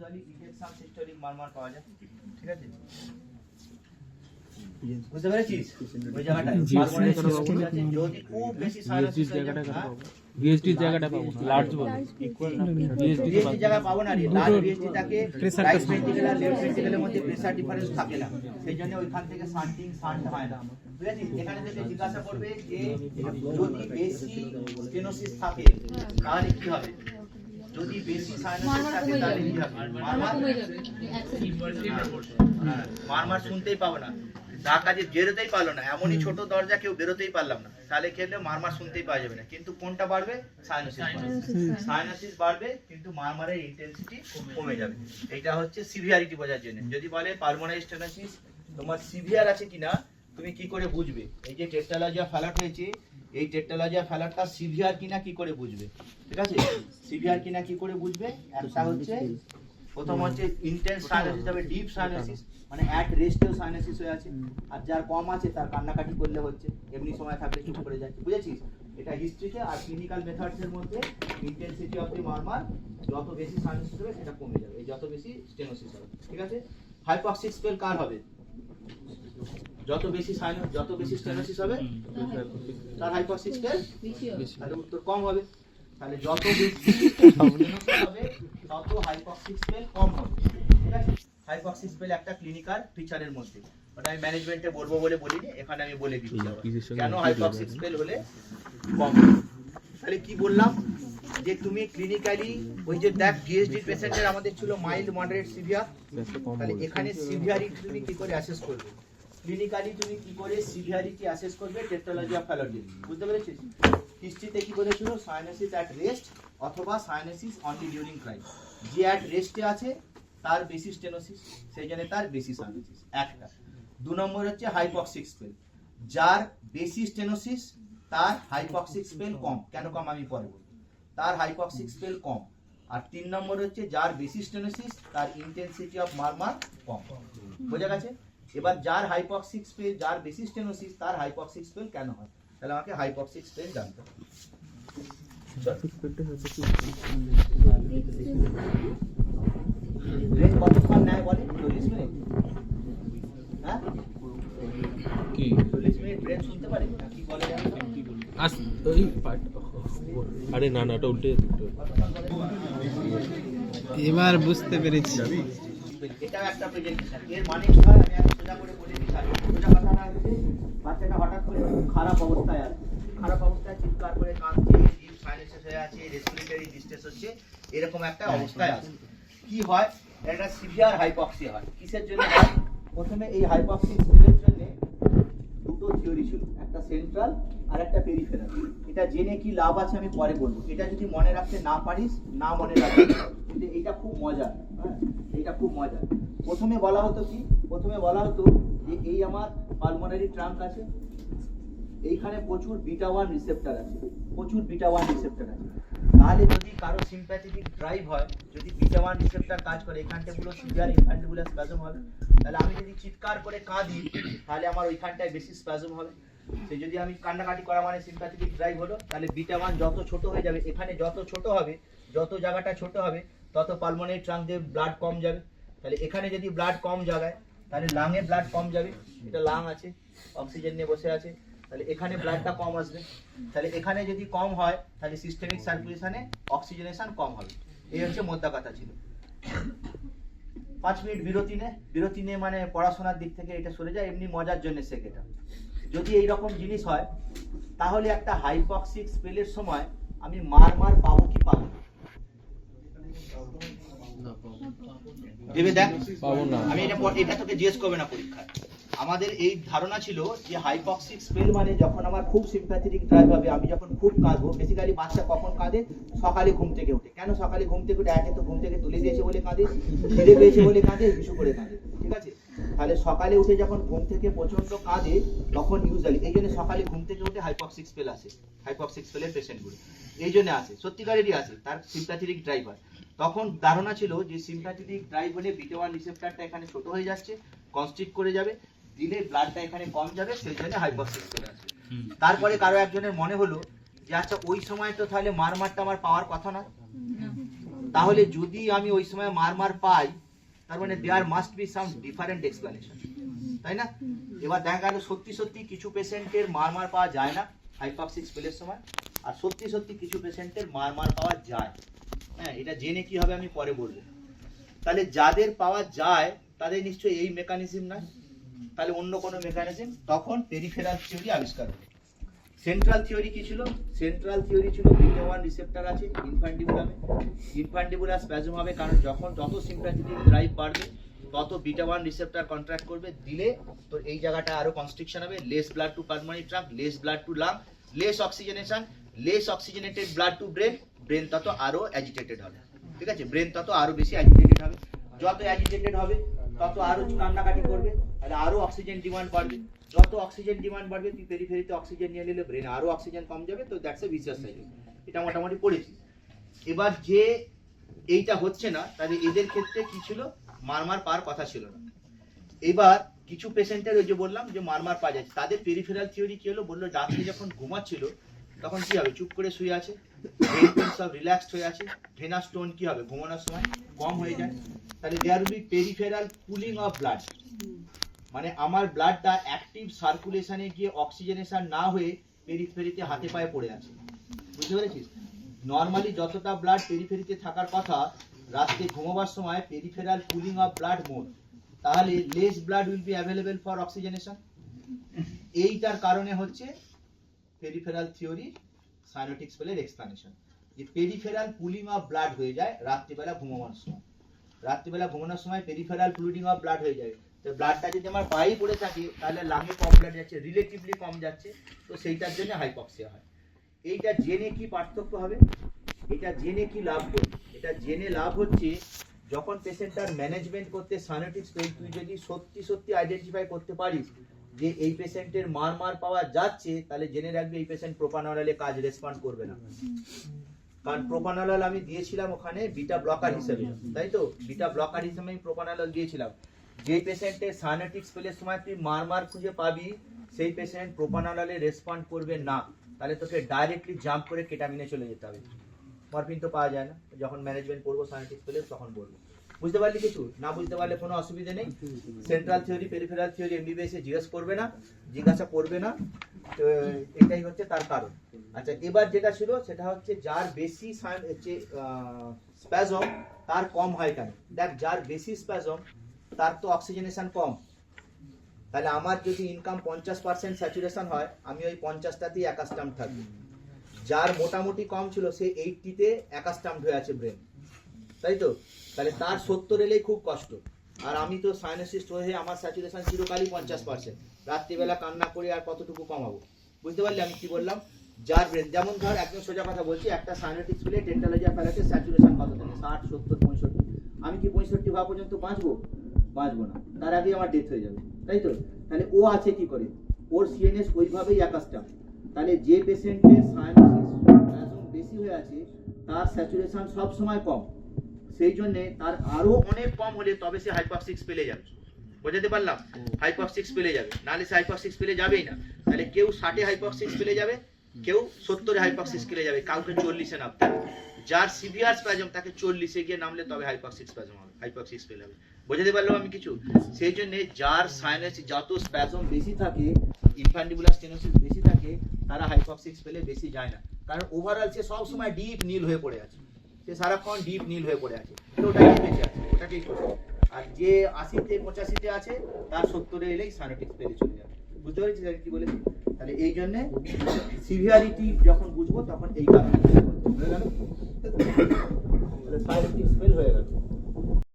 Usually injection systemic মারমার পাওয়া যায়, ঠিক আছে? বুঝতে পেরেছিস? ওই জায়গাটা যদি খুব বেশি সাইনাসিস বিএসডি জায়গাটা পাবো না, লার্জ বলে ইকুয়াল না, বিএসডি জায়গা পাবো না রে। লার্জ বিএসডি থাকে রাইট ভেন্ট্রিকুল আর লেফট ভেন্ট্রিকুলের মধ্যে প্রেসার ডিফারেন্স থাকে না, সেইজন্য ওইখান থেকে শান্ট হয় না। বুঝেছিস? এখানে থেকে জিজ্ঞাসা করবে যে যদি বেশি স্টেনোসিস থাকে তাহলে কি হবে, যদি বেশি সাইনাসিস থাকে তাহলে কি হবে, মারমার শুনতেই পাবো না, ঢাকা দিয়ে বেরোতেই পারলো না, এমনই ছোট দরজা কেউ বেরোতেই পারলাম না, তাহলে খেলে মারমার শুনতেই পাওয়া যাবে না। কিন্তু কোনটা বাড়বে? সাইনাসিস বাড়বে, কিন্তু মারমারের ইন্টেন্সিটি কমে যাবে। এটা হচ্ছে সিভিয়ারিটি বোঝার জন্য। যদি বলে পালমোনারি স্টেনোসিস তোমার সিভিয়ার আছে কিনা তুমি কি করে বুঝবে? এই যে টেট্রালজিয়া ফ্যালাট হয়েছে, এই টেট্রালজিয়া ফ্যালাটটা সিভিয়ার কিনা কি করে বুঝবে? ঠিক আছে, সিভিয়ার কিনা কি করে বুঝবে? একটা হচ্ছে প্রথম হচ্ছে ইন্টেন্স সাইনাসিস হবে, ডিপ সাইনাসিস মানে অ্যাট রেস্টেও সাইনাসিস হয়ে আছে, আর যার কম আছে তার কান্নাকাটি করলে হচ্ছে, এমনি সময় থাকলে চুপ করে যাচ্ছে। বুঝেছিস? এটা হিস্ট্রিকে আর ক্লিনিক্যাল মেথডস এর মধ্যে ইন্টেন্সিটি অফ দি মারমার যত বেশি সাইনাসিস হবে সেটা কমে যাবে, এই যত বেশি স্টেনোসিস হবে। ঠিক আছে, হাইপক্সিক স্পেল কার হবে? যত বেশি সাইনাস যত বেশি স্টেনোসিস হবে তার হাইপক্সিক স্পেল বেশি, তাহলে উত্তর কম হবে। তাহলে যত বেশি হবে তত হাইপক্সিক স্পেল কম হবে। ঠিক আছে, হাইপক্সিক স্পেল একটা ক্লিনিক্যাল ফিচারের মধ্যে, ওটা আমি ম্যানেজমেন্টে বলবো বলে বলিনি, এখানে আমি বলে দিচ্ছি কেন হাইপক্সিক স্পেল হলে কম। তাহলে কি বললাম যে তুমি ক্লিনিক্যালি ওই যে দেখ বিএসডি পেশেন্টের আমাদের ছিল মাইল্ড মডারেট সিভিয়ার, তাহলে এখানে সিভিয়ারিটি তুমি কি করে অ্যাসেস করবে? ক্লিনিক্যালি তুমি কি করে সিভিয়ারিটি অ্যাসেস করবে? টেট্রালজিয়া ফ্যালাট। বুঝতে পেরেছিস? হিস্ট্রিতে কি বলেছিল? সাইনাসিস অ্যাট রেস্ট অথবা সাইনাসিস অনলি ডিউরিং ক্রাইম। যে অ্যাট রেস্টে আছে তার বেশি স্টেনোসিস, সেই জন্য তার বেশি সাইনাসিস একটা। 2 নম্বর হচ্ছে হাইপক্সিক স্পেল, যার বেশি স্টেনোসিস তার হাইপক্সিক স্পেল কম। কেন কম আমি পরে বলবো, তার হাইপক্সিক স্পেল কম। আর 3 নম্বর হচ্ছে যার বেশি স্টেনোসিস তার ইন্টেন্সিটি অফ মারমার কম। বোঝা গেছে? এবার যার হাইপক্সিক স্পেল, যার বেশি স্টেনোসিস তার হাইপক্সিক স্পেল কেন হয়, তাহলে আমাকে হাইপক্সিক স্পেল জানতে হবে। ব্রেন কতক্ষণ নেয় বলে? 40 মিনিট। হ্যাঁ কি 40 মিনিট ব্রেন শুনতে পারে কি বলে? আস ওই পার্ট, আরে না না ওটা উল্টে এবার বুঝতে পেরেছি। এটাও একটা প্রেজেন্টেশন। এর মানে কি হয় আমি একটা সোজা করে বলে দিই। সোজা কথাটা হচ্ছে বাচ্চাটা হঠাৎ করে খুব খারাপ অবস্থায় আছে, খারাপ অবস্থায় চিৎকার করে কাঁদছে, ডিপ সাইনাসিস হয়ে আছে, রেসপিরেটরি ডিস্ট্রেস হচ্ছে, এরকম একটা অবস্থায় আছে। কি হয়? একটা সিভিয়ার হাইপক্সিয়া হয়। কিসের জন্য হয়? প্রথমে এই হাইপক্সিক স্পেলের জন্য দুটো থিওরি ছিল, একটা সেন্ট্রাল আর একটা পেরিফেরাল। এটা জেনে কি লাভ আছে আমি পরে বলবো। এটা যদি মনে রাখতে না পারিস না মনে রাখবি, কিন্তু এটা খুব মজা। হ্যাঁ, এটা খুব মজা। প্রথমে বলা হতো কি? প্রথমে বলা হতো যে এই আমার পালমোনারি ট্রাঙ্ক আছে, এইখানে প্রচুর বিটা 1 রিসেপ্টর আছে, প্রচুর বিটা 1 রিসেপ্টর আছে। তাহলে যদি কারো সিম্প্যাথেটিক ড্রাইভ হয়, যদি বিটা 1 রিসেপ্টর কাজ করে, এখানটা পুরো সিভিয়ার ইনফ্যান্টিবুলার স্প্যাজম হবে। তাহলে আমি যদি চিৎকার করে কাঁদি তাহলে আমার ওইখানটায় বেশি স্প্যাজম হবে। সে যদি আমি কান্নাকাটি করা মানে সিম্প্যাথেটিক ড্রাইভ হলো, তাহলে বিটা 1 যত ছোট হয়ে যাবে, এখানে যত ছোট হবে, যত জায়গাটা ছোট হবে তত পালমোনারি ট্রাঙ্ক দিয়ে ব্লাড কম যাবে। তাহলে এখানে যদি ব্লাড কম জায়গায় তাহলে লাংয়ে ব্লাড কম যাবে। এটা লাং আছে, অক্সিজেন নিয়ে বসে আছে, তাহলে এখানে ব্লাডটা কম আসবে। তাহলে এখানে যদি কম হয় তাহলে সিস্টেমিক সার্কুলেশনে অক্সিজেনেশন কম হবে। এই হচ্ছে মোদ্দা কথা ছিল। 5 মিনিট বিরতি নে মানে পড়াশোনার দিক থেকে এটা সরে যায়, এমনি মজার জন্য শেখ। এটা যদি এই রকম জিনিস হয় তাহলে একটা হাইপক্সিক স্পেলের সময় আমি মারমার পাবো কি পাবো না? ভেবে দেখ, পাবো না। আমি এটা তোকে জিজ্ঞেস করবে না পরীক্ষায়। আমাদের এই ধারণা ছিল যে হাইপক্সিক স্পেল মানে যখন আমার খুব সিম্প্যাথেটিক ড্রাইভ হবে, আমি যখন খুব কাঁদবো। বেসিক্যালি বাচ্চা কখন কাঁদে? সকালে ঘুম থেকে উঠে। কেন সকালে ঘুম থেকে উঠে? একে তো ঘুম থেকে তুলে দিয়েছে বলে কাঁদে, খিদে পেয়েছে বলে কাঁদে, কিছু করে কাঁদে। ঠিক আছে, তাহলে সকালে উঠে যখন ঘুম থেকে প্রচন্ড কাঁদে তখন ইউজুয়ালি এই জন্য সকালে ঘুম থেকে উঠে হাইপক্সিক স্পেল আসে। হাইপক্সিক স্পেলের পেশেন্টগুলো এই জন্য আসে, সত্যিকারেরই আসে, তার সিম্প্যাথেটিক ড্রাইভ হয়। তখন ধারণা ছিল যে সিম্প্যাথেটিক ড্রাইভ হলে বিটা 1 রিসেপ্টরটা এখানে ছোট হয়ে যাচ্ছে, কনস্ট্রিক্ট করে যাবে, দিলে ব্লাডটা এখানে কম যাবে, সেই জন্য হাইপক্সিক স্পেল আছে। তারপরে কারো একজনের মনে হলো যে আচ্ছা ওই সময় তো তাহলে মারমারটা আমার পাওয়ার কথা না, তাহলে যদি আমি ওই সময় মারমার পাই, তার মানে there must be some different explanation, তাই না? এবার দেখা গেল সত্যি সত্যি কিছু পেশেন্টের মারমার পাওয়া যায় না হাইপক্সিক স্পেলের সময়, আর সত্যি সত্যি কিছু পেশেন্টের মারমার পাওয়া যায়। হ্যাঁ, এটা জেনে কি হবে আমি পরে বলবো। তাহলে যাদের পাওয়া যায় তাদের নিশ্চয়ই এই মেকানিজম নয়, তাহলে অন্য কোনো মেকানিজম, তখন পেরিফেরাল থিওরি আবিষ্কার হবে। সেন্ট্রাল থিওরি কি ছিল? সেন্ট্রাল থিওরি ছিল বিটা 1 রিসেপ্টর আছে ইনফ্যান্ডিবুলামে, ইনফ্যান্ডিবুলার স্প্যাজম হবে, কারণ যখন যত সিম্প্যাথেটিক ড্রাইভ বাড়বে তত বিটা 1 রিসেপ্টর কন্ট্রাক্ট করবে, দিলে তো এই জায়গাটা আরো কনস্ট্রিকশন হবে, less blood to pulmonary trunk, less blood to lung, less oxygenation, less oxygenated blood to brain, brain তত আরো অ্যাজিটেটেড হবে, ঠিক আছে? ব্রেন তত আরো বেশি অ্যাজিটেটেড হবে, যত অ্যাজিটেটেড হবে তত আরো কান্নাকাটি করবে, তাহলে আরো অক্সিজেন ডিমান্ড বাড়বে, যত অক্সিজেন ডিমান্ড বাড়বে তুই পেরিফেরিতে অক্সিজেন নিয়ে নিলে ব্রেনে আরো অক্সিজেন কম যাবে, তো দ্যাটস এ ভিসিয়াস সাইকেল। এটা মোটামুটি পড়েছি। এবার যে এইটা হচ্ছে না, তাহলে এদের ক্ষেত্রে কি ছিল? মারমার পাওয়ার কথা ছিল না। এবার কিছু পেশেন্টের ওই যে বললাম যে মারমার পাওয়া যাচ্ছে, তাদের পেরিফেরাল থিওরি কি হলো? বললো রাত্রে যখন ঘুমাচ্ছিল তখন কি হবে? চুপ করে শুয়ে আছে, ব্রেন সব রিল্যাক্সড হয়ে আছে, ভেনাস টোন কি হবে? ঘুমানোর সময় কম হয়ে যায়, তাহলে there will be peripheral cooling of blood, মানে আমার ব্লাডটা অ্যাক্টিভ সার্কুলেশনে গিয়ে অক্সিজেনেশন না হয়ে পেরিফেরিতে হাতে পায়ে পড়ে আছে, বুঝতে পেরেছিস? নর্মালি যতটা ব্লাড পেরিফেরিতে থাকার কথা, রাতে ঘুমাবার সময় পেরিফেরাল কুলিং অফ ব্লাড মোর, তাহলে less blood will be available for oxygenation. এইটার কারণে হচ্ছে পেরিফেরাল থিওরি সাইনোটিক স্পেলের এক্সপ্লেনেশন, যে পেরিফেরাল কুলিং অফ ব্লাড হয়ে যায় রাত্রিবেলা ঘুমানোর সময়, রাত্রিবেলা ঘুমানোর সময় পেরিফেরাল কুলিং অফ ব্লাড হয়ে যায়, তো ব্লাডটা যদি আমার পায়ে পড়ে থাকে তাহলে লাঙে কম ব্লাড যাচ্ছে, রিলেটিভলি কম যাচ্ছে, তো সেইটার জন্য হাইপক্সিয়া হয়। এইটা জেনে কি পার্থক্য হবে? এটা জেনে কি লাভ করবে? এটা জেনে লাভ হচ্ছে যখন পেশেন্টটার ম্যানেজমেন্ট করতে সাইনোটিক স্পেল তুই যদি সত্যি সত্যি আইডেন্টিফাই করতে পারিস যে এই পেশেন্টের মার পাওয়া যাচ্ছে, তাহলে জেনে রাখবি এই পেশেন্ট প্রোপানলে কাজ রেসপন্ড করবে না, কারণ প্রোপানল আমি দিয়েছিলাম ওখানে বিটা ব্লকার হিসেবে, তাই তো? বিটা ব্লকার হিসেবে আমি প্রোপানল দিয়েছিলাম। যে পেশেন্টের সাইনোটিক স্পেলের সময় তুই মার খুঁজে পাবি সেই পেশেন্ট প্রোপানলে রেসপন্ড করবে না, তাহলে তোকে ডাইরেক্টলি জাম্প করে কেটামিনে চলে যেতে হবে। মরফিন তো পাওয়া যায় না, যখন ম্যানেজমেন্ট করবো সাইনোটিক স্পেলে তখন বলবো। বুঝতে পারলি কিছু? না বুঝতে পারলে কোনো অসুবিধা নেই। Central theory peripheral theory MBBS এ জিজ্ঞাসা করবে না, তো এটাই হচ্ছে তার কারণ। আচ্ছা, এবার যেটা ছিল সেটা হচ্ছে যার বেশি স্প্যাজম তার কম হয় কেন? দেখ, যার বেশি স্প্যাজম তার তো অক্সিজেনেশন কম, তাহলে আমার যদি ইনকাম 50% স্যাচুরেশন হয়, আমি ওই 50টাতেই অ্যাকাস্টাম্ড থাকবো। যার মোটামুটি কম ছিল সে 80তে অ্যাকাস্টাম্ড হয়ে আছে ব্রেন, তাই তো? তাহলে তার 70 এলেই খুব কষ্ট, আর আমি তো সাইনোসিস্ট হয়ে আমার স্যাচুরেশন চিরকালই 50%, রাত্রিবেলা কান্না করে আর কতটুকু কমাবো? বুঝতে পারলি আমি কি বললাম? যার ব্রেন, যেমন ধর একদম সোজা কথা বলছি, একটা সাইনোটিক স্পেলে ডেন্টালজিয়া ফেলাতে স্যাচুরেশন কত থাকে? 60, 70, 65। আমি কি 65 হওয়া পর্যন্ত বাঁচবো না, তার আগে আমার ডেথ হয়ে যাবে, তাই তো? তাহলে ও আছে কি করে? ওর সিএনএস ওইভাবেই অ্যাকাস্টাম, তাহলে যে পেশেন্টের সাইনোসিস বেশি হয়ে আছে তার স্যাচুরেশন সব সময় কম, সেই জন্য তার আরো অনেক কম হলে তবে সে হাইপক্সিক স্পেলে যাবে। বোঝাতে পারলাম? হাইপক্সিক স্পেলে যাবে, নাহলে সে হাইপক্সিক স্পেলে যাবেই না। তাহলে কেউ 60-এ হাইপক্সিক স্পেলে যাবে, কেউ 70-এ হাইপক্সিক স্পেলে যাবে, কাউকে 40-এ নামতে হবে। যার সিভিয়ার স্প্যাজম তাকে 40-এ গিয়ে নামলে তবে হাইপক্সিক স্প্যাজম হবে, হাইপক্সিক স্পেল হবে। বোঝাতে পারলাম আমি কিছু? সেই জন্য যার সাইনাসে যত স্প্যাজম বেশি থাকে, ইনফ্যান্ডিবুলার স্টেনোসিস বেশি থাকে, তারা হাইপক্সিক স্পেলে বেশি যায় না, কারণ ওভারঅল সে সব সময় ডিপ নীল হয়ে পড়ে আছে, সে সারাক্ষণ ডিপ নীল হয়ে পড়ে আছে, তো ওটাই বেঁচে আছে, ওটাকেই করবে। আর যে 80-তে 85-তে আছে তার 70-এ এলেই সাইনোটিক স্পেলে চলে যাবে। বুঝতে পেরেছিস কি বলেছি? তাহলে এই জন্য সিভিয়ারিটি যখন বুঝবো তখন এই কারণে